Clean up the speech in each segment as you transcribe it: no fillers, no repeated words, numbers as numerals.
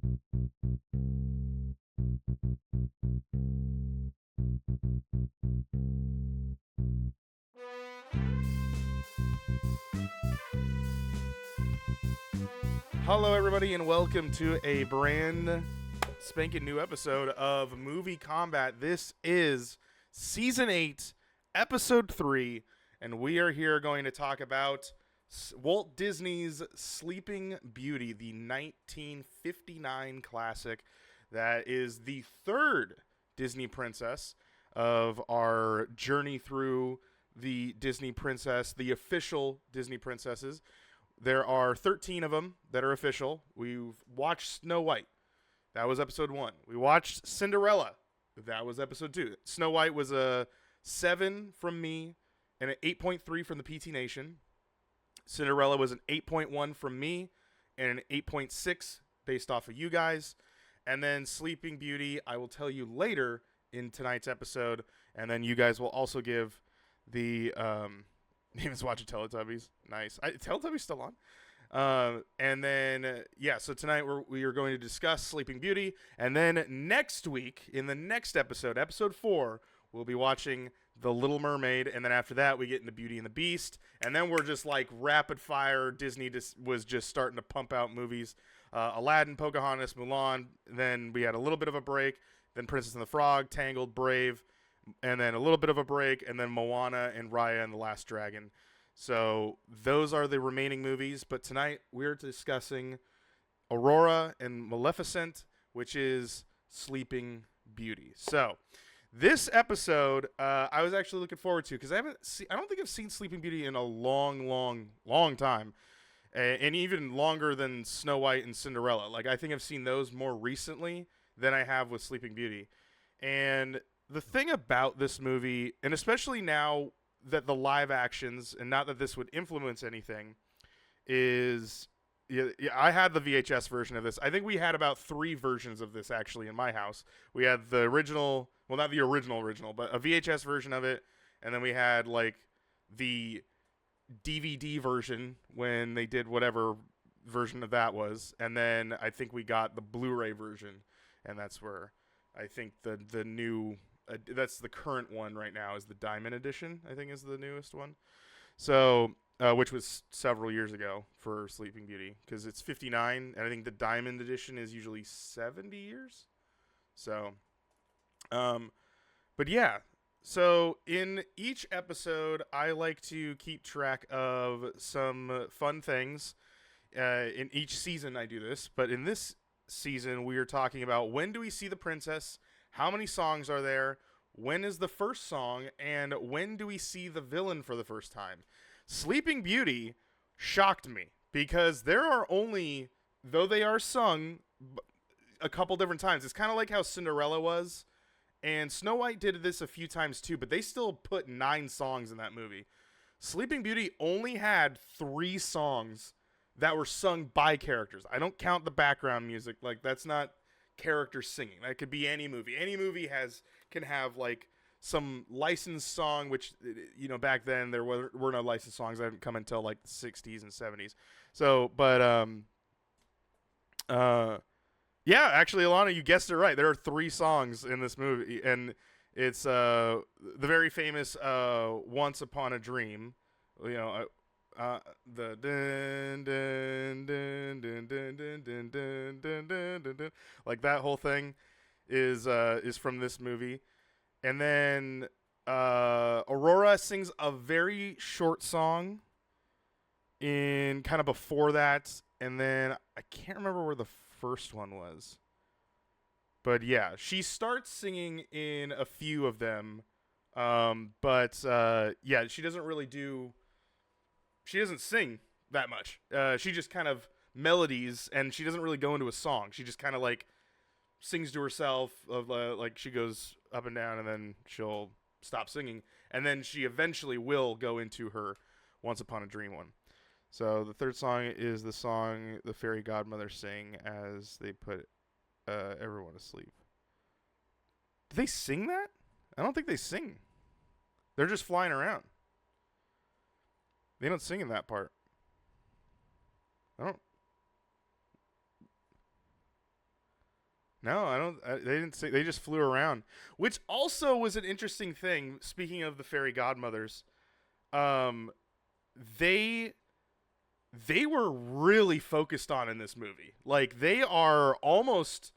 Hello, everybody, and welcome to a brand spanking new episode of MovieKombat. This is Season 8, Episode 3, and we are here going to talk about Walt Disney's Sleeping Beauty, the 1959 classic that is the third Disney princess of our journey through the Disney princess, the official Disney princesses. There are 13 of them that are official. We've watched Snow White. That was episode 1. We watched Cinderella. That was episode 2. Snow White was a 7 from me and an 8.3 from the PT Nation. Cinderella was an 8.1 from me and an 8.6 based off of you guys. And then Sleeping Beauty, I will tell you later in tonight's episode. And then you guys will also give the... Name watching Teletubbies. Nice. Teletubbies still on. And then, so tonight we are going to discuss Sleeping Beauty. And then next week, in the next episode, episode 4, we'll be watching The Little Mermaid. And then after that, we get into Beauty and the Beast. And then we're just like rapid fire. Disney was just starting to pump out movies. Aladdin, Pocahontas, Mulan. Then we had a little bit of a break. Then Princess and the Frog, Tangled, Brave. And then a little bit of a break, and then Moana and Raya and the Last Dragon. So those are the remaining movies. But tonight we're discussing Aurora and Maleficent, which is Sleeping Beauty. So this episode, I was actually looking forward to because I don't think I've seen Sleeping Beauty in a long time, and even longer than Snow White and Cinderella. Like I think I've seen those more recently than I have with Sleeping Beauty, and the thing about this movie, and especially now that the live actions, and not that this would influence anything, is I had the VHS version of this. I think we had about 3 versions of this actually in my house. We had the original, well, not the original, but a VHS version of it, and then we had like the DVD version when they did whatever version of that was, and then I think we got the Blu-ray version, and that's where I think the new... that's the current one right now is the Diamond Edition, I think is the newest one. So, which was several years ago for Sleeping Beauty because it's 59, and I think the Diamond Edition is usually 70 years. So, but yeah. So in each episode, I like to keep track of some fun things. In each season, I do this, but in this season, we are talking about when do we see the princess. How many songs are there? When is the first song? And when do we see the villain for the first time? Sleeping Beauty shocked me because there are only, though they are sung a couple different times. It's kind of like how Cinderella was. And Snow White did this a few times too, but they still put 9 songs in that movie. Sleeping Beauty only had 3 songs that were sung by characters. I don't count the background music. Like, that's not character singing. That could be any movie. Any movie can have like some licensed song, which back then there were no licensed songs that didn't come until like the 60s and 70s. So, but actually, Alana, you guessed it right. There are 3 songs in this movie, and it's the very famous "Once Upon a Dream." The dun, dun, dun, dun, dun, dun, dun, dun, dun, dun, dun, like that whole thing is from this movie. And then Aurora sings a very short song in kind of before that, and then I can't remember where the first one was. But yeah, she starts singing in a few of them. But she doesn't really do... She doesn't sing that much. She just kind of melodies, and she doesn't really go into a song. She just kind of like sings to herself, of like she goes up and down, and then she'll stop singing, and then she eventually will go into her Once Upon a Dream one. So the third song is the song the fairy godmother sing as they put everyone to sleep. Do they sing that? I don't think they sing. They're just flying around. They don't sing in that part. I don't. No, I don't. They didn't say. They just flew around, which also was an interesting thing. Speaking of the fairy godmothers, um, they they were really focused on in this movie. Like they are almost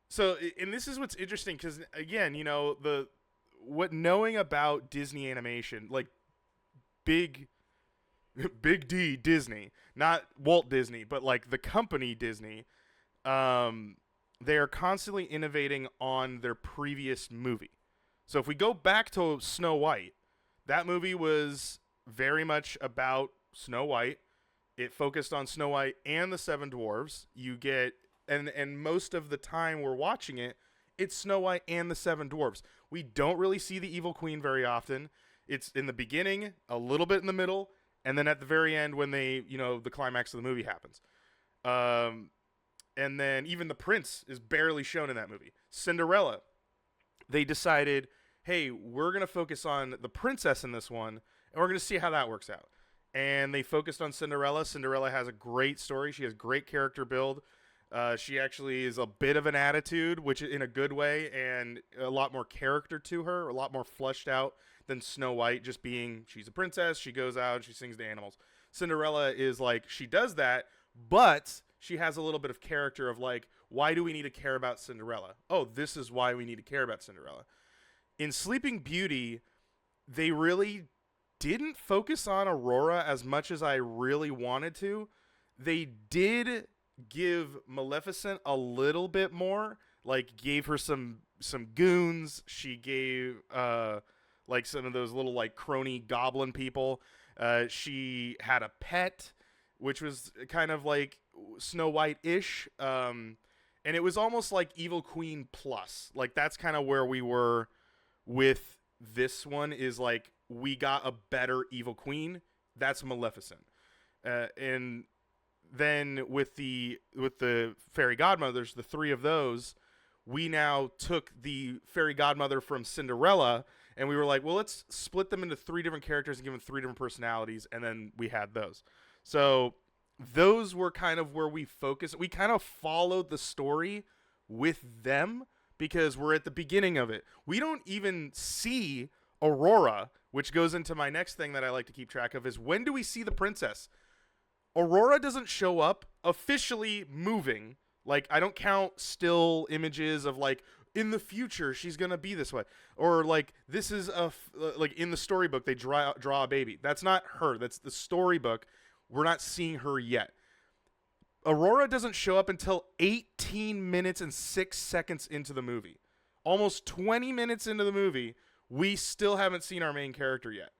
so. And this is what's interesting because again, the what knowing about Disney animation, like big Big D Disney, not Walt Disney, but like the company Disney. Um, they are constantly innovating on their previous movie. So if we go back to Snow White, that movie was very much about Snow White. It focused on Snow White and the Seven Dwarves. You get and most of the time we're watching it, it's Snow White and the Seven Dwarves. We don't really see the Evil Queen very often. It's in the beginning, a little bit in the middle, and then at the very end when the climax of the movie happens. And then even the prince is barely shown in that movie. Cinderella, they decided, hey, we're going to focus on the princess in this one, and we're going to see how that works out. And they focused on Cinderella. Cinderella has a great story. She has great character build. She actually is a bit of an attitude, which in a good way, and a lot more character to her, a lot more fleshed out than Snow White, just being she's a princess, she goes out, she sings to animals. Cinderella is like, she does that, but she has a little bit of character of like, why do we need to care about Cinderella? Oh, this is why we need to care about Cinderella. In Sleeping Beauty, they really didn't focus on Aurora as much as I really wanted to. They did give Maleficent a little bit more, like gave her some goons. She gave like some of those little like crony goblin people. She had a pet, which was kind of like Snow White-ish. And it was almost like Evil Queen plus. Like that's kind of where we were with this one, is like we got a better Evil Queen. That's Maleficent. And then with the fairy godmothers, the three of those, we now took the fairy godmother from Cinderella and we were like, well, let's split them into three different characters and give them three different personalities, and then we had those. So those were kind of where we focused. We kind of followed the story with them because we're at the beginning of it. We don't even see Aurora, which goes into my next thing that I like to keep track of, is when do we see the princess? Aurora doesn't show up officially moving. Like, I don't count still images of like, in the future she's gonna be this way, or like this is like in the storybook they draw a baby. That's not her. That's the storybook. We're not seeing her yet. Aurora doesn't show up until 18 minutes and 6 seconds into the movie. Almost 20 minutes into the movie, we still haven't seen our main character yet,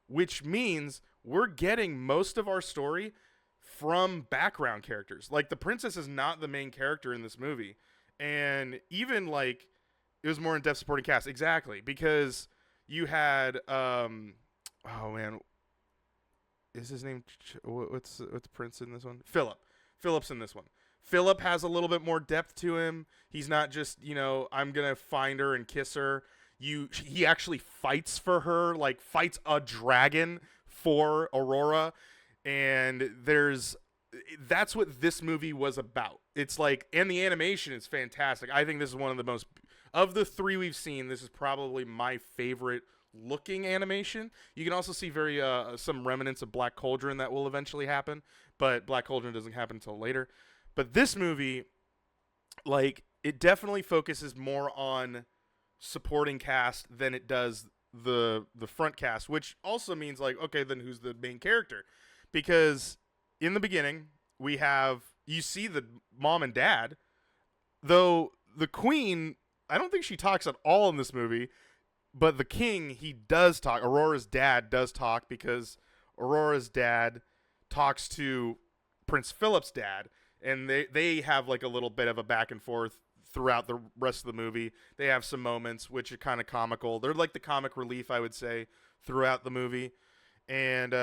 which means we're getting most of our story from background characters. Like the princess is not the main character in this movie. And even like it was more in-depth supporting cast. Exactly. Because you had oh man, is his name what's Prince in this one? Philip's in this one. Philip has a little bit more depth to him. He's not just, I'm gonna find her and kiss her. He actually fights for her, like fights a dragon for Aurora. And that's what this movie was about. It's like, and the animation is fantastic. I think this is one of the most, of the three we've seen, this is probably my favorite looking animation. You can also see very some remnants of Black Cauldron that will eventually happen, but Black Cauldron doesn't happen until later. But this movie, like, it definitely focuses more on supporting cast than it does the front cast, which also means like, okay, then who's the main character? Because in the beginning, you see the mom and dad, though the queen, I don't think she talks at all in this movie, but the king, he does talk. Aurora's dad does talk because Aurora's dad talks to Prince Philip's dad, and they have like a little bit of a back and forth throughout the rest of the movie. They have some moments which are kind of comical. They're like the comic relief, I would say, throughout the movie. And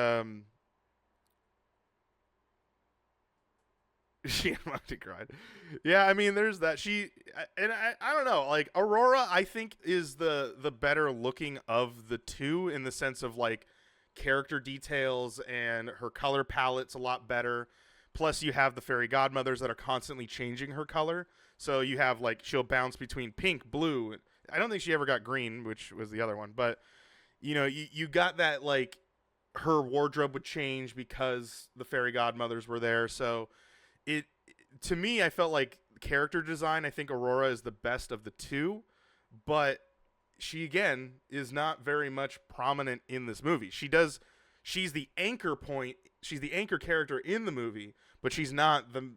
she cried. Yeah, I mean, there's that. I don't know. Like Aurora, I think is the better looking of the two in the sense of like character details, and her color palette's a lot better. Plus, you have the fairy godmothers that are constantly changing her color. So you have like she'll bounce between pink, blue. I don't think she ever got green, which was the other one. But you got that like her wardrobe would change because the fairy godmothers were there. So it to me, I felt like character design. I think Aurora is the best of the two, but she again is not very much prominent in this movie. She's the anchor point. She's the anchor character in the movie, but she's not the,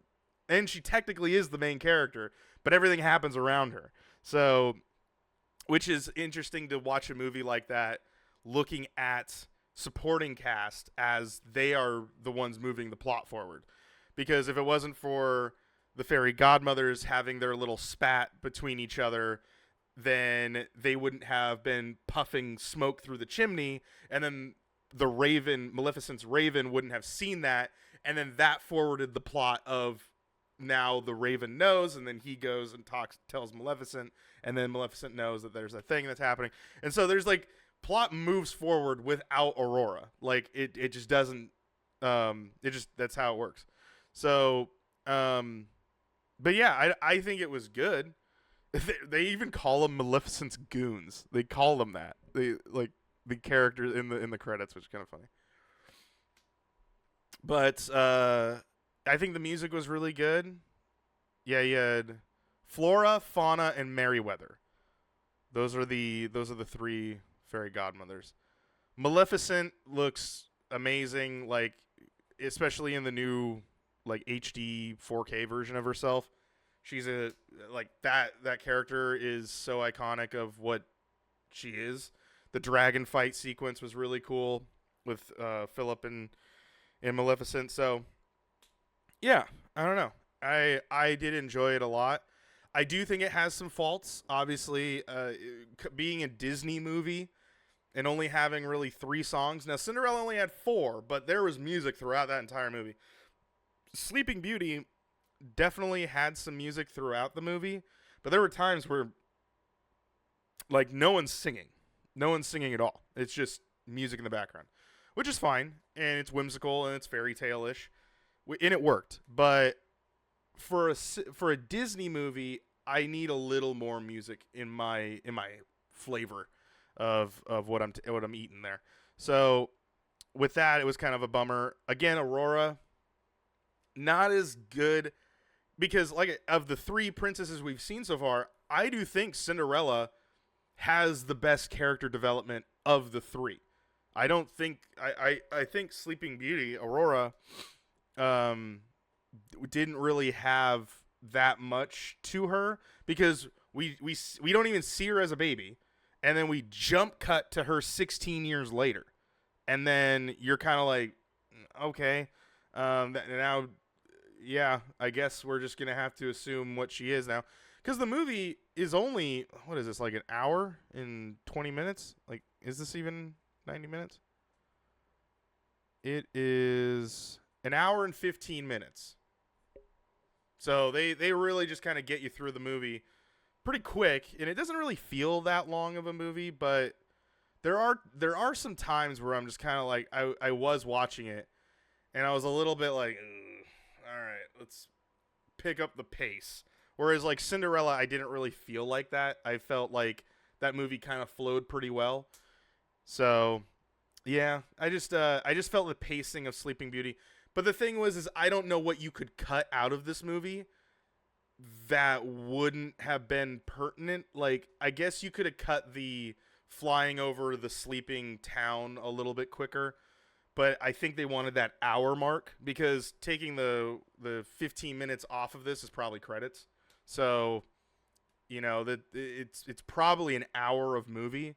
and she technically is the main character, but everything happens around her. So, which is interesting to watch a movie like that, looking at supporting cast as they are the ones moving the plot forward. Because if it wasn't for the fairy godmothers having their little spat between each other, then they wouldn't have been puffing smoke through the chimney, and then the Raven, Maleficent's Raven, wouldn't have seen that, and then that forwarded the plot of now the Raven knows, and then he goes and tells Maleficent, and then Maleficent knows that there's a thing that's happening, and so there's like plot moves forward without Aurora, like it just doesn't, that's how it works. So, but yeah, I think it was good. They even call them Maleficent's goons. They call them that. They like the characters in the credits, which is kind of funny. But I think the music was really good. Yeah, you had Flora, Fauna, and Merryweather. Those are the three fairy godmothers. Maleficent looks amazing, like especially in the new like HD 4K version of herself. She's that character is so iconic of what she is. The dragon fight sequence was really cool with Philip and Maleficent. So yeah, I don't know. I did enjoy it a lot. I do think it has some faults. Obviously, being a Disney movie and only having really 3 songs. Now Cinderella only had 4, but there was music throughout that entire movie. Sleeping Beauty definitely had some music throughout the movie, but there were times where like no one's singing at all. It's just music in the background, which is fine, and it's whimsical and it's fairy tale-ish, and it worked. But for a Disney movie, I need a little more music in my flavor of what I'm eating there. So with that, it was kind of a bummer. Again, Aurora, not as good. Because like of the 3 princesses we've seen so far, I do think Cinderella has the best character development of the 3. I don't think I think Sleeping Beauty, Aurora, didn't really have that much to her because we don't even see her as a baby, and then we jump cut to her 16 years later, and then you're kind of like, okay, now. Yeah, I guess we're just going to have to assume what she is now. Because the movie is only, what is this, like an hour and 20 minutes? Like, is this even 90 minutes? It is an hour and 15 minutes. So they really just kind of get you through the movie pretty quick. And it doesn't really feel that long of a movie, but there are some times where I'm just kind of like, I was watching it, and I was a little bit like, all right, let's pick up the pace. Whereas like Cinderella, I didn't really feel like that. I felt like that movie kind of flowed pretty well. So yeah, I just felt the pacing of Sleeping Beauty. But the thing is I don't know what you could cut out of this movie that wouldn't have been pertinent. Like, I guess you could have cut the flying over the sleeping town a little bit quicker. But I think they wanted that hour mark because taking the 15 minutes off of this is probably credits. So, that it's probably an hour of movie.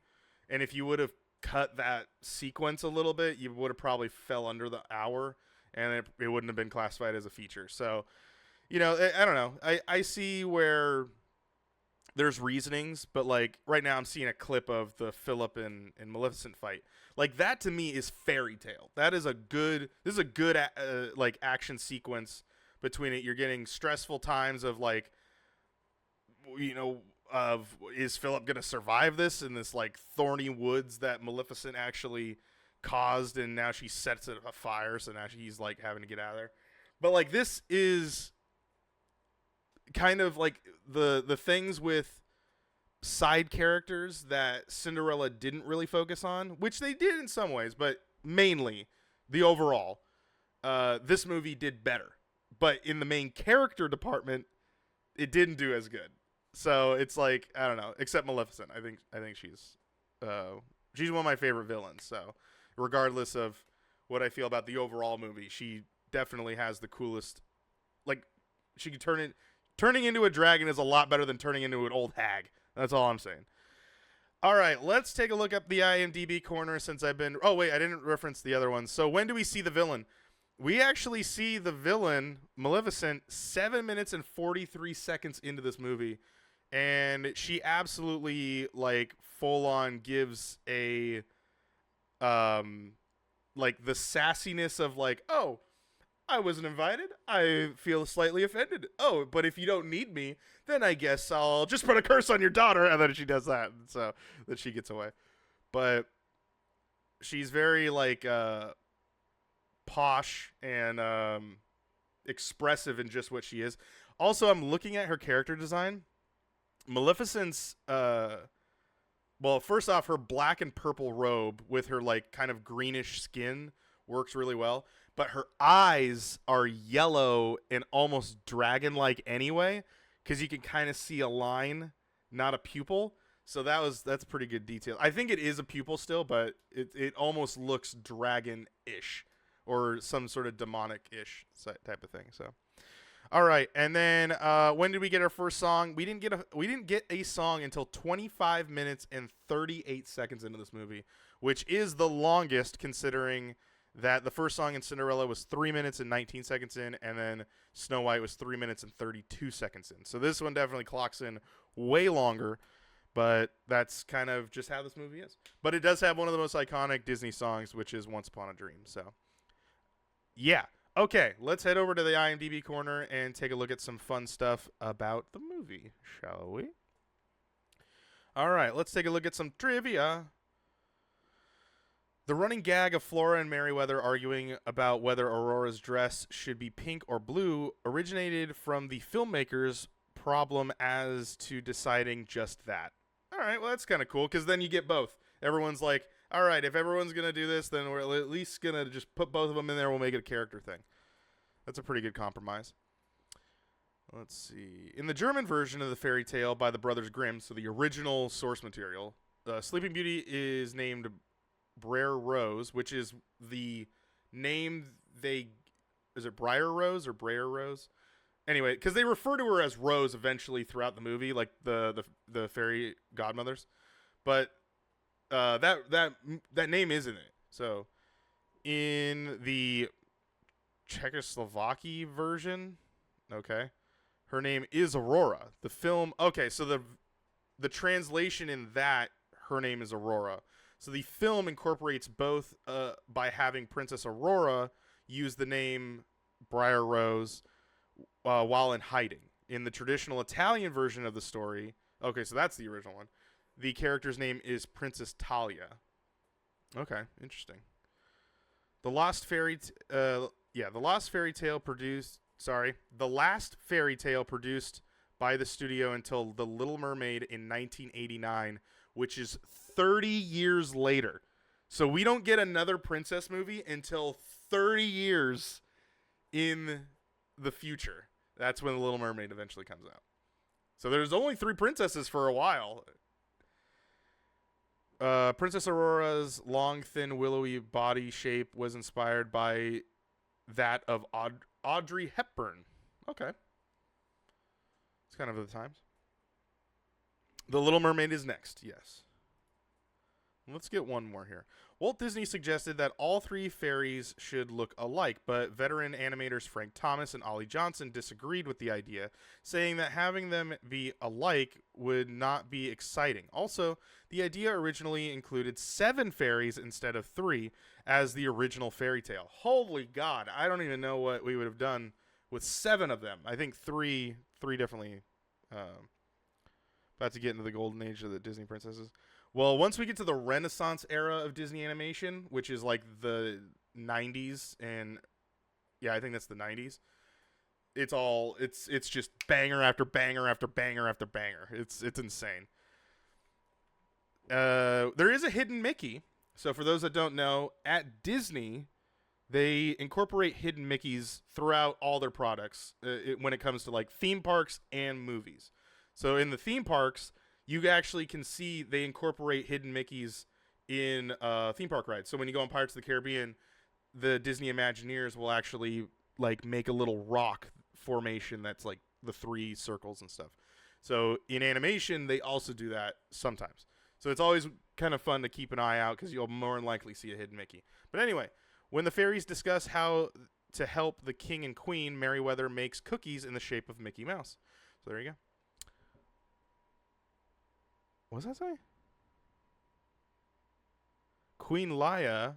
And if you would have cut that sequence a little bit, you would have probably fell under the hour, and it wouldn't have been classified as a feature. So, I don't know. I see where there's reasonings, but like right now I'm seeing a clip of the Philip and Maleficent fight. Like that to me is fairy tale. This is a good like action sequence between it. You're getting stressful times of like, of is Philip going to survive this in this like thorny woods that Maleficent actually caused, and now she sets it afire, so now he's like having to get out of there. But like this is kind of like the things with side characters that Cinderella didn't really focus on, which they did in some ways, but mainly the overall. This movie did better, but in the main character department, it didn't do as good. So it's like I don't know, except Maleficent. I think she's one of my favorite villains. So regardless of what I feel about the overall movie, she definitely has the coolest. Like she can turning into a dragon is a lot better than turning into an old hag. That's all I'm saying. All right, let's take a look at the IMDb corner since I've been. Oh wait, I didn't reference the other one. So when do we see the villain? We actually see the villain, Maleficent, 7 minutes and 43 seconds into this movie. And she absolutely, like, full on gives a, like, the sassiness of, like, oh, I wasn't invited. I feel slightly offended. Oh, but if you don't need me, then I guess I'll just put a curse on your daughter. And then she does that. So that she gets away. But she's very, like, posh and expressive in just what she is. Also, I'm looking at her character design. Maleficent's well, first off, her black and purple robe with her like kind of greenish skin works really well, but her eyes are yellow and almost dragon-like anyway, because you can kind of see a line, not a pupil. So that's pretty good detail. I think it is a pupil still, but it almost looks dragon-ish. Or some sort of demonic-ish type of thing. So, all right, and then when did we get our first song? We didn't get a song until 25 minutes and 38 seconds into this movie, which is the longest considering that the first song in Cinderella was 3 minutes and 19 seconds in, and then Snow White was 3 minutes and 32 seconds in. So this one definitely clocks in way longer, but that's kind of just how this movie is. But it does have one of the most iconic Disney songs, which is Once Upon a Dream. So. Yeah. Okay, let's head over to the IMDb corner and take a look at some fun stuff about the movie, shall we? All right, let's take a look at some trivia. The running gag of Flora and Merryweather arguing about whether Aurora's dress should be pink or blue originated from the filmmakers' problem as to deciding just that. All right, well, that's kind of cool because then you get both. Everyone's like, all right, if everyone's going to do this, then we're at least going to just put both of them in there. We'll make it a character thing. That's a pretty good compromise. Let's see. In the German version of the fairy tale by the Brothers Grimm, so the original source material, Sleeping Beauty is named Briar Rose, which is the name they... Is it Briar Rose or Briar Rose? Anyway, because they refer to her as Rose eventually throughout the movie, like the fairy godmothers. But... that name isn't it. So in the Czechoslovaki version, okay, her name is Aurora. The film, okay, so the translation in that, her name is Aurora. So the film incorporates both by having Princess Aurora use the name Briar Rose while in hiding. In the traditional Italian version of the story, okay, so that's the original one. The character's name is Princess Talia. Okay, interesting. The last fairy tale produced by the studio until The Little Mermaid in 1989, which is 30 years later. So we don't get another princess movie until 30 years in the future. That's when The Little Mermaid eventually comes out. So there's only 3 princesses for a while. Princess Aurora's long, thin, willowy body shape was inspired by that of Audrey Hepburn. Okay. It's kind of the times. The Little Mermaid is next, yes. Let's get one more here. Walt Disney suggested that all 3 fairies should look alike, but veteran animators Frank Thomas and Ollie Johnson disagreed with the idea, saying that having them be alike would not be exciting. Also, the idea originally included 7 fairies instead of 3 as the original fairy tale. Holy God, I don't even know what we would have done with 7 of them. I think 3 definitely about to get into the golden age of the Disney princesses. Well, once we get to the Renaissance era of Disney animation, which is like the 90s, and yeah, I think that's the 90s, it's just banger after banger after banger after banger. It's insane. There is a hidden Mickey. So for those that don't know, at Disney, they incorporate hidden Mickeys throughout all their products when it comes to like theme parks and movies. So in the theme parks, you actually can see they incorporate hidden Mickeys in theme park rides. So when you go on Pirates of the Caribbean, the Disney Imagineers will actually like make a little rock formation that's like the 3 circles and stuff. So in animation, they also do that sometimes. So it's always kind of fun to keep an eye out because you'll more than likely see a hidden Mickey. But anyway, when the fairies discuss how to help the king and queen, Merryweather makes cookies in the shape of Mickey Mouse. So there you go. What does that say? Queen Leia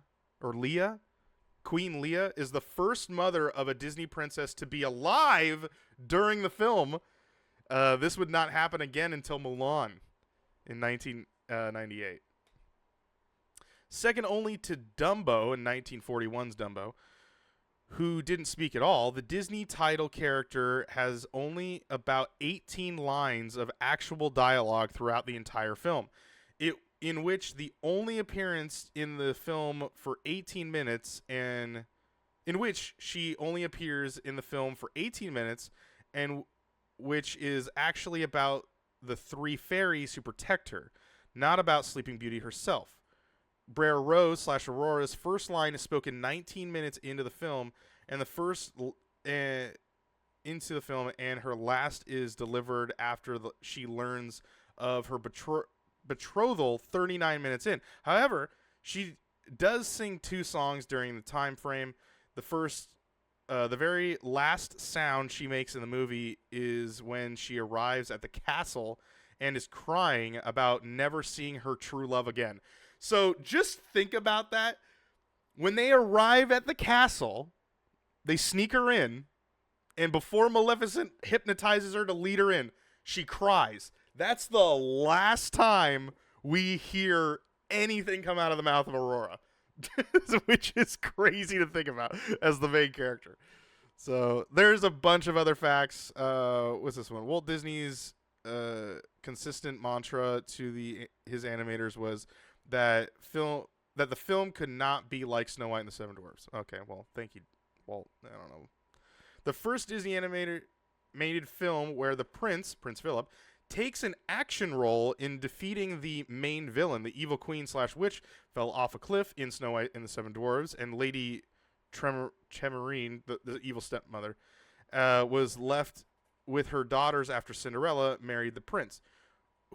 is the first mother of a Disney princess to be alive during the film. This would not happen again until Mulan in 1998. Second only to Dumbo in 1941's Dumbo, who didn't speak at all, the Disney title character has only about 18 lines of actual dialogue throughout the entire film, in which the only appearance in the film for 18 minutes and in which she only appears in the film for 18 minutes and which is actually about the 3 fairies who protect her, not about Sleeping Beauty herself. Brer Rose / Aurora's first line is spoken 19 minutes into the film, and and her last is delivered after she learns of her betrothal 39 minutes in. However, she does sing 2 songs during the time frame. The very last sound she makes in the movie is when she arrives at the castle and is crying about never seeing her true love again. So just think about that. When they arrive at the castle, they sneak her in, and before Maleficent hypnotizes her to lead her in, she cries. That's the last time we hear anything come out of the mouth of Aurora, which is crazy to think about as the main character. So there's a bunch of other facts. What's this one? Walt Disney's consistent mantra to his animators was that the film could not be like Snow White and the Seven Dwarfs. Okay, well, thank you, Walt. I don't know. The first Disney animated film where the Prince Philip, takes an action role in defeating the main villain, the evil queen / witch, fell off a cliff in Snow White and the Seven Dwarfs, and Lady Tremorine, the evil stepmother, was left with her daughters after Cinderella married the prince,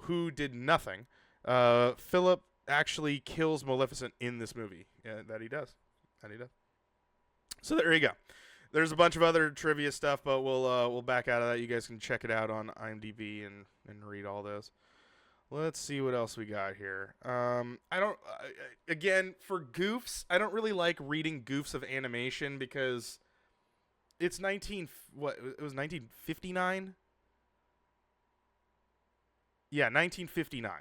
who did nothing. Philip actually kills Maleficent in this movie. Yeah, that he does. So there you go. There's a bunch of other trivia stuff, but we'll back out of that. You guys can check it out on IMDb and read all those. Let's see what else we got here. Again, for goofs, I don't really like reading goofs of animation because it's 1959? Yeah, 1959.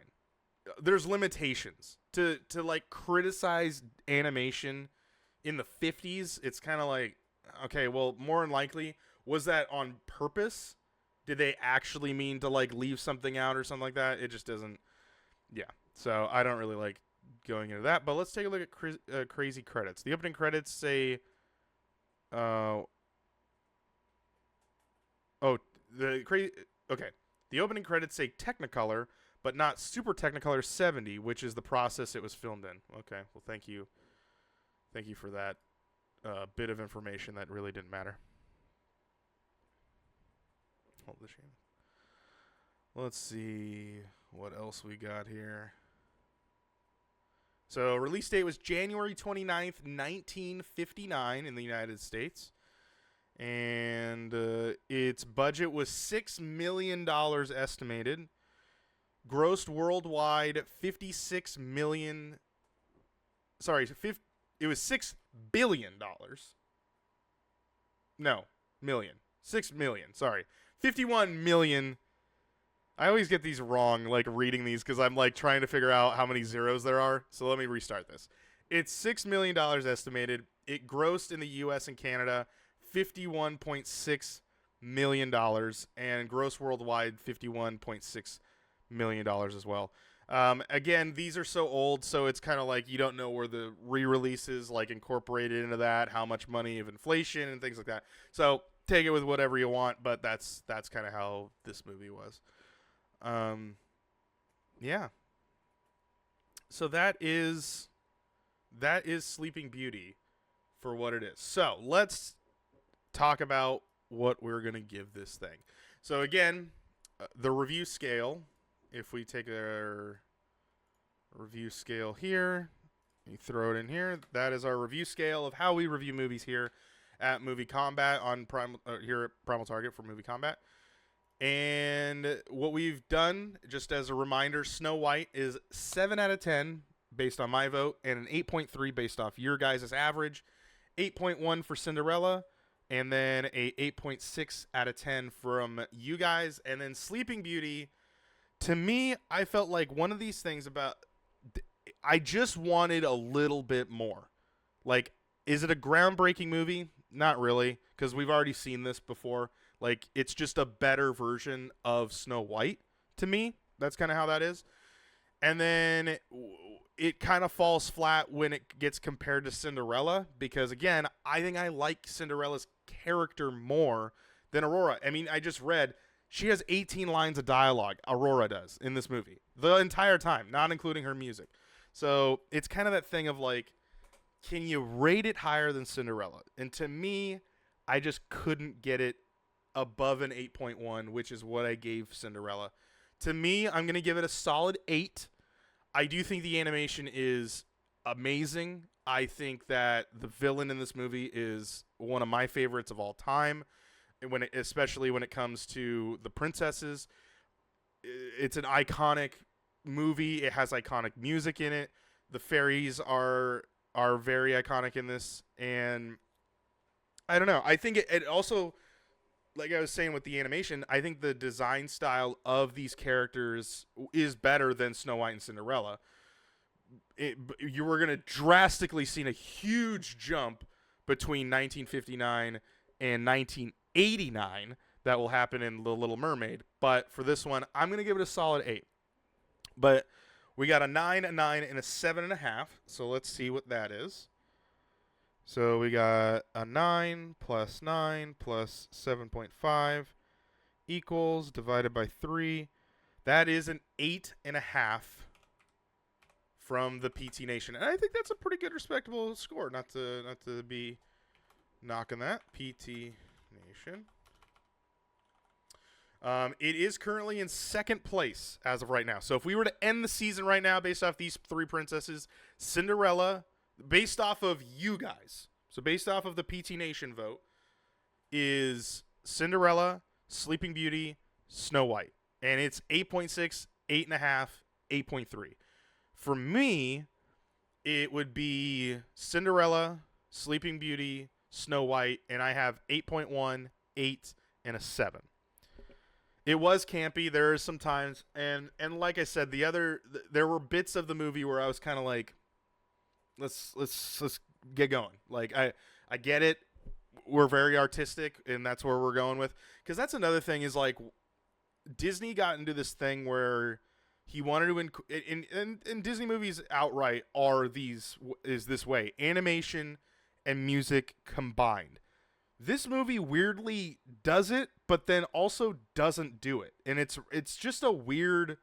There's limitations to like criticize animation in the 50s. It's kind of like, okay, well, more than likely, was that on purpose? Did they actually mean to like leave something out or something like that? It just doesn't. Yeah. So I don't really like going into that. But let's take a look at crazy credits. The opening credits say, the opening credits say Technicolor, but not Super Technicolor 70, which is the process it was filmed in. Okay. Well, thank you for that bit of information that really didn't matter. Hold the shame. Let's see what else we got here. So release date was January 29th, 1959 in the United States. And its budget was $6 million estimated. Grossed worldwide $56 million. Sorry, it was $6 billion. No, million. 6 million, sorry. 51 million. I always get these wrong, like reading these, because I'm like trying to figure out how many zeros there are. So let me restart this. It's $6 million estimated. It grossed in the U.S. and Canada $51.6 million, and gross worldwide $51.6 million as well. Again, these are so old, so it's kind of like you don't know where the re-releases like incorporated into that, how much money of inflation and things like that. So take it with whatever you want, but that's kind of how this movie was. Yeah. So that is Sleeping Beauty for what it is. So let's talk about what we're gonna give this thing. So again, the review scale. If we take our review scale here, you throw it in here. That is our review scale of how we review movies here at MovieKombat on here at Primal Target for MovieKombat. And what we've done, just as a reminder, Snow White is 7 out of 10 based on my vote, and an 8.3 based off your guys' average. 8.1 for Cinderella, and then a 8.6 out of 10 from you guys. And then Sleeping Beauty, to me, I felt like one of these things about, I just wanted a little bit more. Like, is it a groundbreaking movie? Not really, because we've already seen this before. Like, it's just a better version of Snow White to me. That's kind of how that is. And then it kind of falls flat when it gets compared to Cinderella, because, again, I think I like Cinderella's character more than Aurora. I mean, I just read she has 18 lines of dialogue, Aurora does, in this movie. The entire time, not including her music. So it's kind of that thing of, like, can you rate it higher than Cinderella? And to me, I just couldn't get it above an 8.1, which is what I gave Cinderella. To me, I'm going to give it a solid 8. I do think the animation is amazing. I think that the villain in this movie is one of my favorites of all time, and especially when it comes to the princesses. It's an iconic movie. It has iconic music in it. The fairies are very iconic in this, and I don't know. I think it also, like I was saying with the animation, I think the design style of these characters is better than Snow White and Cinderella. You were going to drastically see a huge jump between 1959 and 1989 that will happen in The Little Mermaid. But for this one, I'm going to give it a solid 8. But we got a 9, a 9, and a 7.5. So let's see what that is. So we got a 9 plus 9 plus 7.5 equals divided by 3. That is an 8.5 from the PT Nation. And I think that's a pretty good, respectable score. Not to be knocking that. PT Nation. It is currently in second place as of right now. So if we were to end the season right now based off these three princesses, Cinderella, based off of you guys, so based off of the PT Nation vote, is Cinderella, Sleeping Beauty, Snow White. And it's 8.6, 8.5, 8.3. For me, it would be Cinderella, Sleeping Beauty, Snow White, and I have 8.1, 8, and a 7. It was campy. There are some times, and like I said, there were bits of the movie where I was kind of like, let's get going. Like I get it. We're very artistic, and that's where we're going with. Because that's another thing is, like, Disney got into this thing where he wanted to in Disney movies outright is this way: animation and music combined. This movie weirdly does it, but then also doesn't do it. And it's just a weird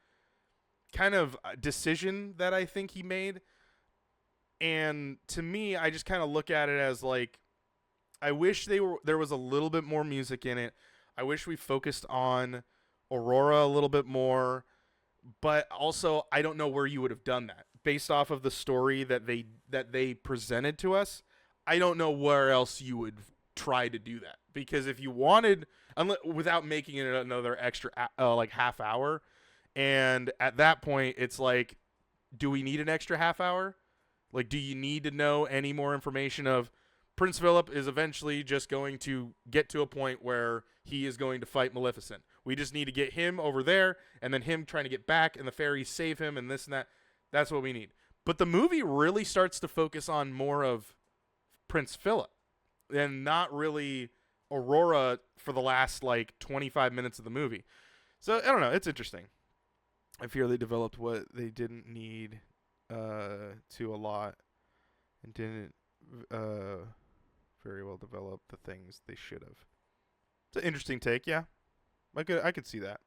kind of decision that I think he made. And to me, I just kind of look at it as, like, I wish there was a little bit more music in it. I wish we focused on Aurora a little bit more. But also, I don't know where you would have done that. Based off of the story that they presented to us, I don't know where else you would try to do that, because if you wanted, without making it another extra like half hour, and at that point it's like, do we need an extra half hour? Like, do you need to know any more information of Prince Philip is eventually just going to get to a point where he is going to fight Maleficent? We just need to get him over there, and then him trying to get back, and the fairies save him, and this and that. That's what we need. But the movie really starts to focus on more of Prince Philip, and not really Aurora for the last like 25 minutes of the movie. So I don't know. It's interesting. I fear they developed what they didn't need to a lot and didn't very well develop the things they should have. It's an interesting take, yeah. I could see that.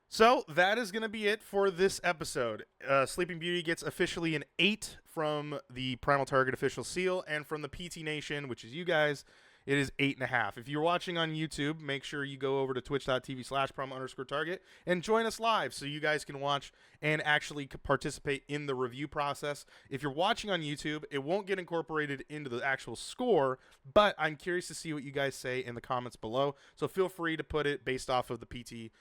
So that is going to be it for this episode. Sleeping Beauty gets officially an 8 from the Primal Target official seal, and from the PT Nation, which is you guys, it is 8.5. If you're watching on YouTube, make sure you go over to twitch.tv/primal_target and join us live so you guys can watch and actually participate in the review process. If you're watching on YouTube, it won't get incorporated into the actual score, but I'm curious to see what you guys say in the comments below. So feel free to put it based off of the PT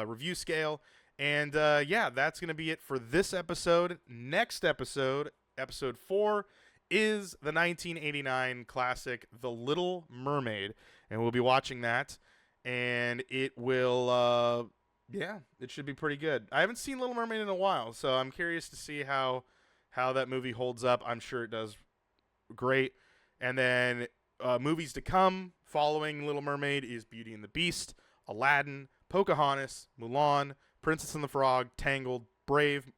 review scale. And yeah, that's going to be it for this episode. Next episode, episode 4, is the 1989 classic The Little Mermaid, and we'll be watching that, and it will yeah, it should be pretty good. I haven't seen Little Mermaid in a while, so I'm curious to see how that movie holds up. I'm sure it does great. And then movies to come following Little Mermaid is Beauty and the Beast, Aladdin, Pocahontas, Mulan, Princess and the Frog, Tangled, Brave,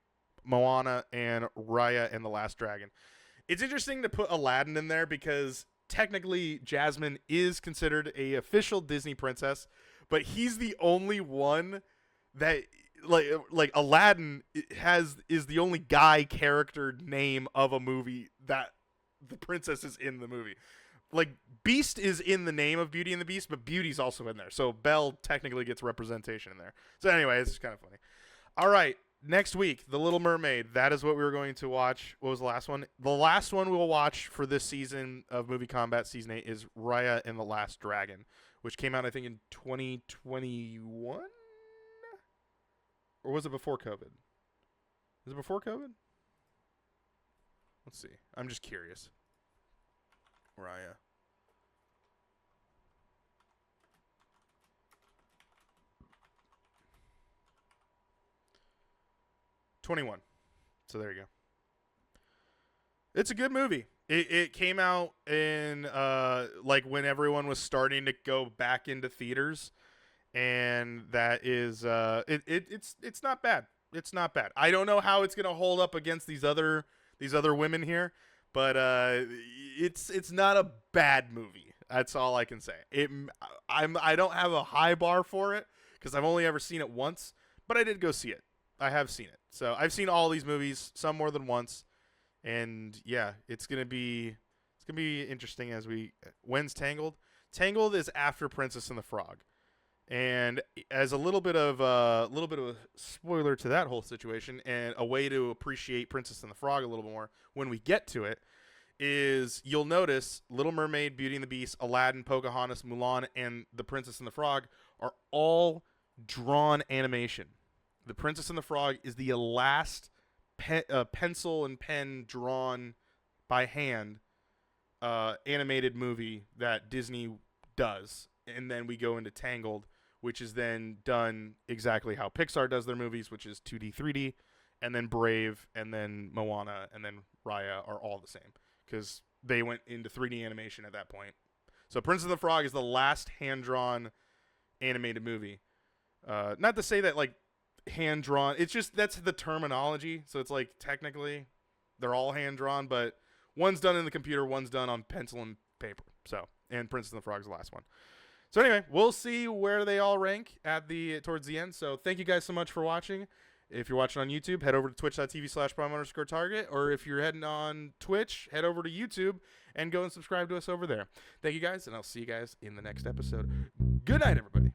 Moana, and Raya and the Last Dragon. It's interesting to put Aladdin in there because technically Jasmine is considered a official Disney princess, but he's the only one that like Aladdin is the only guy character name of a movie that the princess is in the movie. Like Beast is in the name of Beauty and the Beast, but Beauty's also in there. So Belle technically gets representation in there. So anyway, it's just kind of funny. All right. Next week, The Little Mermaid. That is what we were going to watch. What was the last one? The last one we'll watch for this season of MovieKombat Season 8 is Raya and the Last Dragon, which came out, I think, in 2021? Or was it before COVID? Is it before COVID? Let's see. I'm just curious. Raya. '21. So there you go. It's a good movie. It came out in like when everyone was starting to go back into theaters, and that is it's not bad. It's not bad. I don't know how it's gonna hold up against these other women here, but it's not a bad movie. That's all I can say. I don't have a high bar for it because I've only ever seen it once, but I did go see it. I have seen it. So I've seen all these movies, some more than once. And yeah, it's gonna be interesting as when's Tangled? Tangled is after Princess and the Frog. And as a little bit of a spoiler to that whole situation, and a way to appreciate Princess and the Frog a little more when we get to it, is you'll notice Little Mermaid, Beauty and the Beast, Aladdin, Pocahontas, Mulan, and The Princess and the Frog are all drawn animation. The Princess and the Frog is the last pencil and pen drawn by hand animated movie that Disney does. And then we go into Tangled, which is then done exactly how Pixar does their movies, which is 2D, 3D. And then Brave, and then Moana, and then Raya are all the same because they went into 3D animation at that point. So Princess and the Frog is the last hand-drawn animated movie. Not to say that, like, hand-drawn. It's just that's the terminology. So it's like technically they're all hand-drawn, but one's done in the computer, one's done on pencil and paper. So, and Princess and the Frog is the last one. So anyway, we'll see where they all rank at towards the end. So thank you guys so much for watching. If you're watching on YouTube, head over to twitch.tv/primal_target, or if you're heading on Twitch, head over to YouTube and go and subscribe to us over there. Thank you guys, and I'll see you guys in the next episode. Good night, everybody.